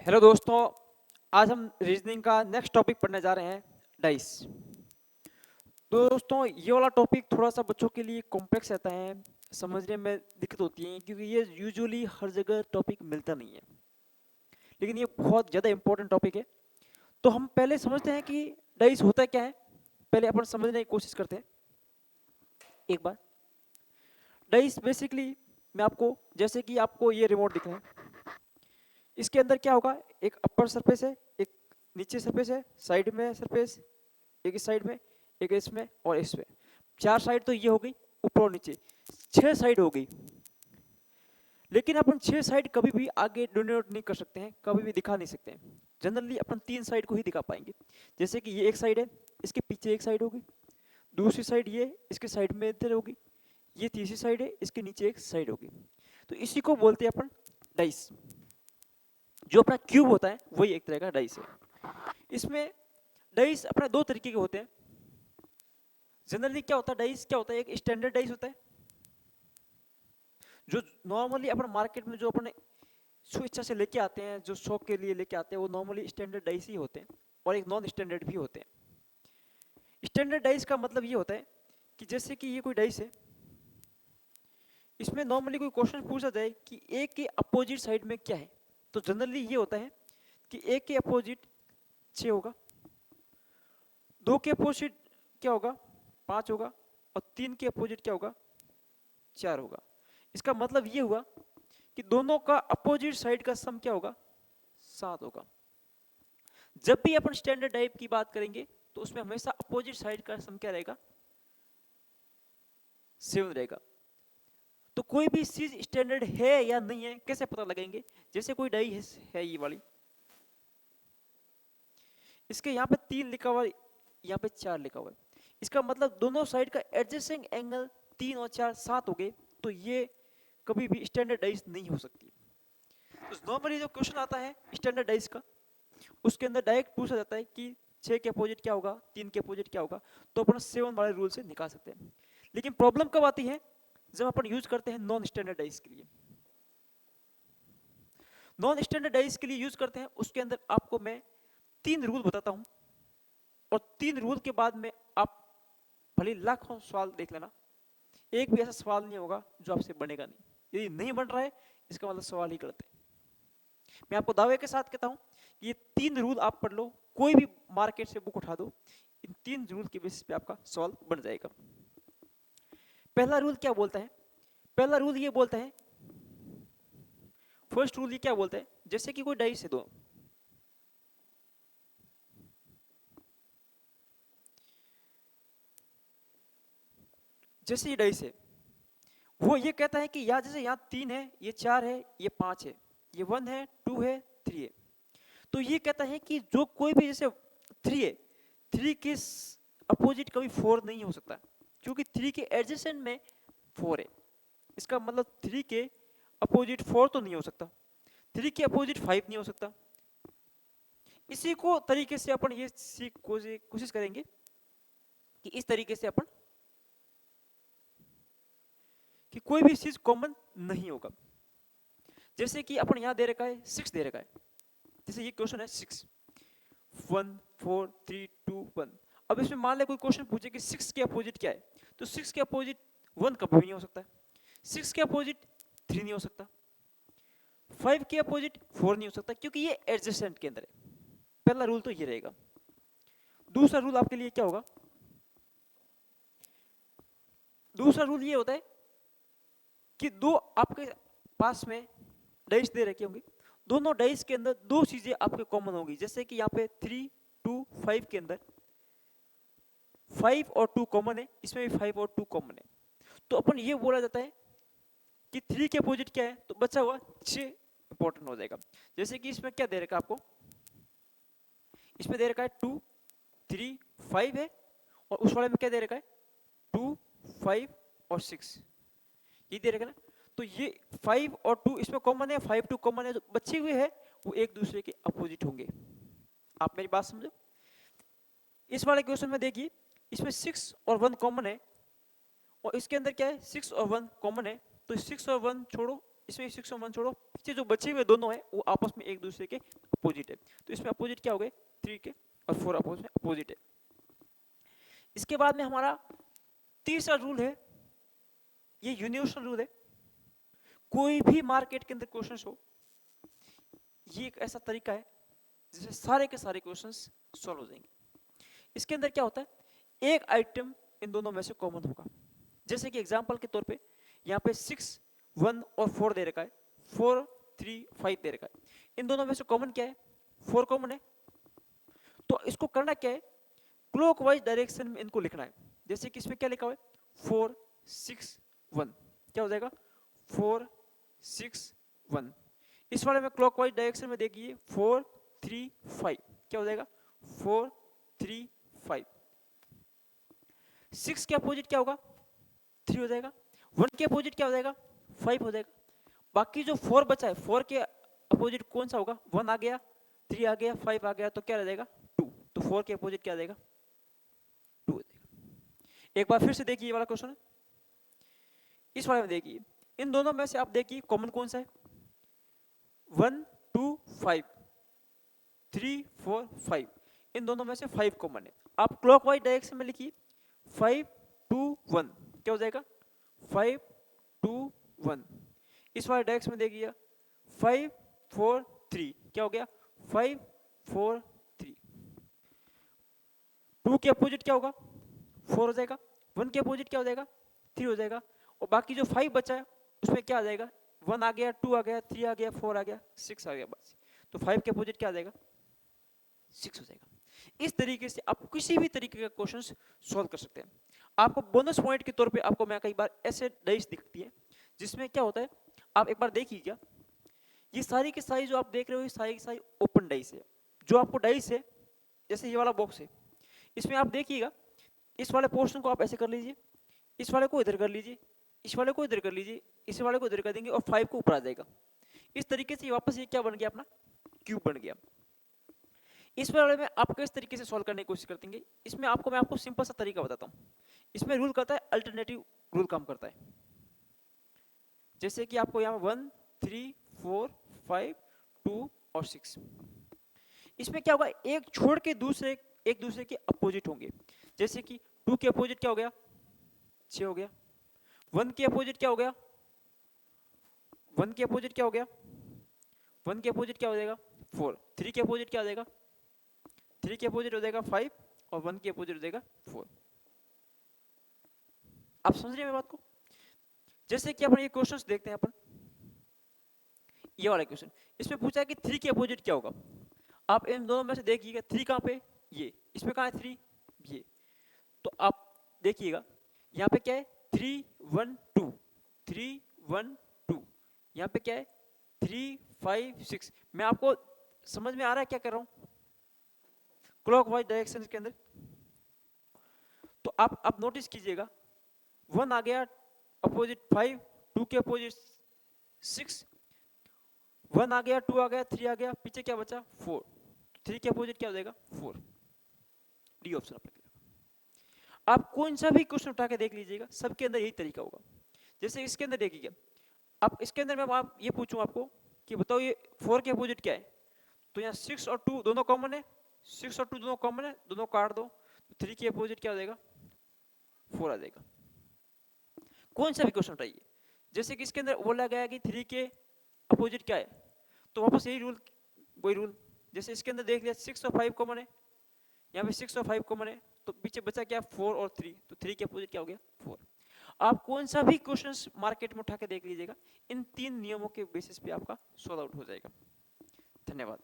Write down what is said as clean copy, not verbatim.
Hello दोस्तों। आज हम रीजनिंग का नेक्स्ट टॉपिक पढ़ने जा रहे हैं, डाइस। तो दोस्तों ये वाला टॉपिक थोड़ा सा बच्चों के लिए कॉम्प्लेक्स रहता है, समझने में दिक्कत होती है क्योंकि ये यूजुअली हर जगह टॉपिक मिलता नहीं है, लेकिन ये बहुत ज़्यादा इंपॉर्टेंट टॉपिक है। तो हम पहले समझते हैं कि डाइस होता क्या है। पहले अपन समझने की कोशिश करते हैं एक बार। डाइस बेसिकली मैं आपको, जैसे कि आपको ये रिमोट दिख रहा है, इसके अंदर क्या होगा, एक अपर सरफेस है, एक नीचे सरफेस है, साइड में सरफेस, एक इस साइड में, एक इसमें और इसमें। चार साइड तो ये हो गई, ऊपर और नीचे 6 साइड हो गई। लेकिन अपन 6 साइड कभी भी आगे डोनेट नहीं कर सकते हैं, कभी भी दिखा नहीं सकते हैं। जनरली अपन 3 साइड को ही दिखा पाएंगे। जैसे कि ये एक साइड है, इसके पीछे एक साइड होगी, दूसरी साइड ये इसके साइड में इधर होगी, ये तीसरी साइड है, इसके नीचे एक साइड होगी। तो इसी को बोलते हैं अपन डाइस। जो अपना क्यूब होता है वही एक तरह का डाइस है। इसमें डाइस अपना दो तरीके के होते हैं। जनरली क्या होता है, डाइस क्या होता है, एक स्टैंडर्ड डाइस होता है जो नॉर्मली अपन मार्केट में जो अपने स्वेच्छा से लेके आते हैं, जो शौक के लिए लेके आते हैं, वो नॉर्मली स्टैंडर्ड डाइस ही होते हैं। और एक नॉन स्टैंडर्ड भी होते हैं। स्टैंडर्ड डाइस का मतलब ये होता है कि जैसे कि ये कोई डाइस है, इसमें नॉर्मली कोई क्वेश्चन पूछा जाए कि ए के अपोजिट साइड में क्या है, तो जनरली ये होता है कि ए के अपोजिट 6 होगा, 2 के अपोजिट क्या होगा, 5 होगा, और 3 के अपोजिट क्या होगा, 4 होगा। इसका मतलब ये हुआ कि दोनों का अपोजिट साइड का सम क्या होगा, 7 होगा। जब भी अपन स्टैंडर्ड टाइप की बात करेंगे तो उसमें हमेशा अपोजिट साइड का सम क्या रहेगा, 7 रहेगा। तो कोई भी चीज स्टैंडर्ड है या नहीं है कैसे पता लगाएंगे। जैसे कोई डाई है ये वाली, इसके यहाँ पे 3 लिखा हुआ है, यहाँ पे 4 लिखा हुआ है। इसका मतलब दोनों साइड का एडजस्टिंग एंगल 3 और 4 7 हो गए, तो ये कभी भी स्टैंडर्डाइज नहीं हो सकती। तो नॉर्मली जो क्वेश्चन आता है स्टैंडर्डाइज का, उसके अंदर डायरेक्ट पूछा जाता है कि 6 के अपोजिट क्या होगा, 3 के अपोजिट क्या होगा, तो अपन 7 वाले रूल से निकाल सकते हैं। लेकिन प्रॉब्लम कब आती है, जब अपन यूज करते हैं नॉन स्टैंडर्डाइज के लिए। नॉन स्टैंडर्डाइज के लिए यूज करते हैं, उसके अंदर आपको मैं 3 रूल बताता हूं, और 3 रूल के बाद में आप भले लाखों सवाल देख लेना, एक भी ऐसा सवाल नहीं होगा जो आपसे बनेगा नहीं। यदि नहीं बन रहा है इसका मतलब सवाल ही गलत है। मैं आपको दावे के साथ कहता हूं कि ये 3 रूल आप पढ़ लो, कोई भी मार्केट से बुक उठा दो, इन 3 रूल के बेसिस पे आपका सवाल बन जाएगा। पहला रूल क्या बोलता है, पहला रूल ये बोलता है, फर्स्ट रूल ये क्या बोलता है, जैसे कि कोई डाइस है दो, जैसे ये डाइस है, वो ये कहता है कि यहाँ जैसे यहाँ 3 है, ये 4 है, ये 5 है, ये 1 है, 2 है, 3 है। तो ये कहता है कि जो कोई भी जैसे 3 है, 3 के अपोजिट कभी 4 नहीं हो सकता, क्योंकि 3 के एडजेसेंट में 4 है। इसका मतलब 3 के अपोजिट 4 तो नहीं हो सकता, 3 के अपोजिट 5 नहीं हो सकता। इसी को तरीके से अपन ये कोशिश करेंगे कि इस तरीके से अपन कि कोई भी चीज कॉमन नहीं होगा। जैसे कि अपन यहां दे रखा है 6 दे रखा है, जैसे ये क्वेश्चन है 6 1 4 3 2 1। अब इसमें मान ले कोई क्वेश्चन पूछे कि 6 के अपोजिट क्या है, तो 6 के अपोजिट 1 कभी भी नहीं हो सकता, 6 के अपोजिट 3 नहीं हो सकता, 5 के अपोजिट 4 नहीं हो सकता, क्योंकि ये एडजेसेंट के अंदर है। पहला रूल तो ये रहेगा। दूसरा रूल आपके लिए क्या होगा, दूसरा रूल ये होता है कि दो आपके पास में डाइस दे रखे होंगे, दोनों डाइस के अंदर दो चीजें आपके कॉमन होगी। जैसे कि यहाँ पे 3 2 5 के अंदर 5 और 2 कॉमन है, इसमें भी 5 और 2 कॉमन है। तो अपन ये बोला जाता है कि 3 के अपोजिट क्या है, तो बचा हुआ 6 इंपॉर्टेंट हो जाएगा। जैसे कि इसमें क्या दे रखा है आपको, इसमें दे रखा है 2 3 5 है, और उस वाले में क्या दे रखा है 2 5 और 6, ये दे रखा है ना। तो ये 5 और 2 इसमें कॉमन है, 5 2 कॉमन है, जो बचे हुए हैं वो एक दूसरे के अपोजिट होंगे। आप मेरी बात समझो। इस वाले क्वेश्चन में देखिए, इसमें 6 और 1 कॉमन है, और इसके अंदर क्या है 6 और 1 कॉमन है, तो 6 और 1 छोड़ो, इसमें 6 और 1 छोड़ो, नीचे जो बचे हुए दोनों है वो आपस में एक दूसरे के अपोजिट है, तो इसमें अपोजिट क्या हो गए 3 के और 4 आपस में अपोजिट है। इसके बाद में हमारा तीसरा रूल है, ये यूनिवर्सल रूल है, कोई भी मार्केट के अंदर क्वेश्चंस हो, ये एक ऐसा तरीका है जिससे सारे के सारे क्वेश्चंस सॉल्व हो जाएंगे। इसके अंदर क्या होता है, एक आइटम इन दोनों में से कॉमन होगा। जैसे कि एग्जांपल के तौर पे यहाँ पे 6, 1 और 4 दे रखा है, 4, 3, 5 दे रखा है। इन दोनों में से कॉमन क्या है, 4 कॉमन है। तो इसको करना क्या है, क्लॉकवाइज डायरेक्शन में इनको लिखना है। जैसे कि इसमें क्या लिखा हुआ है 4, 6, 1, क्या हो जाएगा 4, 6, 1। इस वाले में क्लॉकवाइज डायरेक्शन में देखिए 4, 3, 5, क्या हो जाएगा 4, 3, 5। 6 के अपोजिट क्या होगा 3 हो जाएगा, 1 के अपोजिट क्या हो जाएगा 5 हो जाएगा। बाकी जो 4 बचा है 4 के अपोजिट कौन सा होगा, 1 आ गया, 3 आ गया, 5 आ गया, तो क्या रह जाएगा 2। तो 4 के अपोजिट क्या आ जाएगा 2 हो जाएगा। एक बार फिर से देखिए ये वाला क्वेश्चन, इस वाले में देखिए इन दोनों में से आप देखिए कॉमन कौन सा है, 1, 2, 5, 3, 4, 5, इन दोनों में से 5 कॉमन है। आप क्लॉकवाइज डायरेक्शन में लिखिए 5, 2, 1, क्या हो जाएगा 5, 2, 1। इस वाले डायरेक्शन में देखिए 5, 4, 3, क्या हो गया 5, 4, 3। 2 के अपोजिट क्या होगा 4 हो जाएगा, 1 के अपोजिट क्या हो जाएगा 3 हो जाएगा, और बाकी जो 5 बचा है उसमें क्या आ जाएगा 1 आ गया, 2 आ गया, 3 आ गया, 4 आ गया, 6 आ गया बस। तो 5 के अपोजिट क्या आ जाएगा 6 हो जाएगा। इस तरीके से आप किसी भी तरीके का क्वेश्चन सॉल्व कर सकते हैं। आपको बोनस पॉइंट के तौर पे आपको मैं कई बार ऐसे डाइस दिखती है जिसमें क्या होता है, आप एक बार देखिएगा, ये सारी की सारी जो आप देख रहे हो ये सारी की सारी ओपन डाइस है। जो आपको डाइस है जैसे ये वाला बॉक्स है, इसमें आप देखिएगा इस वाले पोर्शन को आप ऐसे कर लीजिए, इस वाले को इधर कर लीजिए, इस वाले को इधर कर लीजिए, इस वाले को इधर कर देंगे और 5 को ऊपर आ जाएगा। इस तरीके से वापस ये क्या बन गया अपना क्यूब बन गया। इस वाले में आप किस तरीके से सॉल्व करने की कोशिश करते हैं, इसमें मैं आपको सिंपल सा तरीका बताता हूँ। इसमें रूल करता है अल्टरनेटिव रूल काम करता है। जैसे कि आपको यहाँ 1, 3, 4, 5, 2 और 6, इसमें क्या होगा एक छोड़ के एक दूसरे के अपोजिट होंगे। जैसे कि 2 के अपोजिट क्या हो गया 6 हो गया, 1 के अपोजिट क्या हो गया 1 के अपोजिट क्या हो गया 1 के अपोजिट क्या हो जाएगा 4, 3 के अपोजिट क्या हो जाएगा 3 के अपोजिट हो जाएगा 5 और 1 के अपोजिट हो जाएगा 4। आप समझ रहे हैं बात को। जैसे कि अपन ये क्वेश्चंस देखते हैं, अपन ये वाला क्वेश्चन इसमें पूछा है कि 3 के अपोजिट क्या होगा। आप इन दोनों में से देखिएगा 3 कहाँ पे, ये इसमें कहाँ है 3, ये। तो आप देखिएगा यहाँ पे क्या है 3, 1, 2, 3, 1, 2, यहाँ पे क्या है 3, 5, 6। मैं आपको समझ में आ रहा है क्या कर रहा हूँ क्लॉकवाइज डायरेक्शन के अंदर। तो आप नोटिस कीजिएगा 1 आ गया अपोजिट 5, 2 के अपोजिट 6, 1 आ गया, 2 आ गया, 3 आ गया, पीछे क्या बचा 4, 3 के अपोजिट क्या हो जाएगा 4। डी ऑप्शन आप रखिएगा। आप कौन सा भी क्वेश्चन उठा के देख लीजिएगा सबके अंदर यही तरीका होगा। जैसे इसके अंदर देखिएगा, आप इसके अंदर मैं आप ये पूछूं आपको कि बताओ ये 4 के अपोजिट क्या है, तो यहाँ 6 और 2 दोनों कॉमन है, 6 और 2 दोनों कॉमन है, दोनों काट दो, तो 3 के अपोजिट क्या हो जाएगा 4 आ जाएगा। कौन सा भी क्वेश्चन उठाइए, जैसे कि इसके अंदर बोला गया कि 3 के अपोजिट क्या है, तो वापस यही रूल वही रूल। जैसे इसके अंदर देख लिया 6 और 5 कॉमन है, यहाँ पे 6 और 5 कॉमन है, तो पीछे बचा क्या 4 और 3, तो 3 के अपोजिट क्या हो गया 4। आप कौन सा भी क्वेश्चंस मार्केट में उठा के देख लीजिएगा, इन 3 नियमों के बेसिस पे आपका सॉल्व आउट हो जाएगा। धन्यवाद।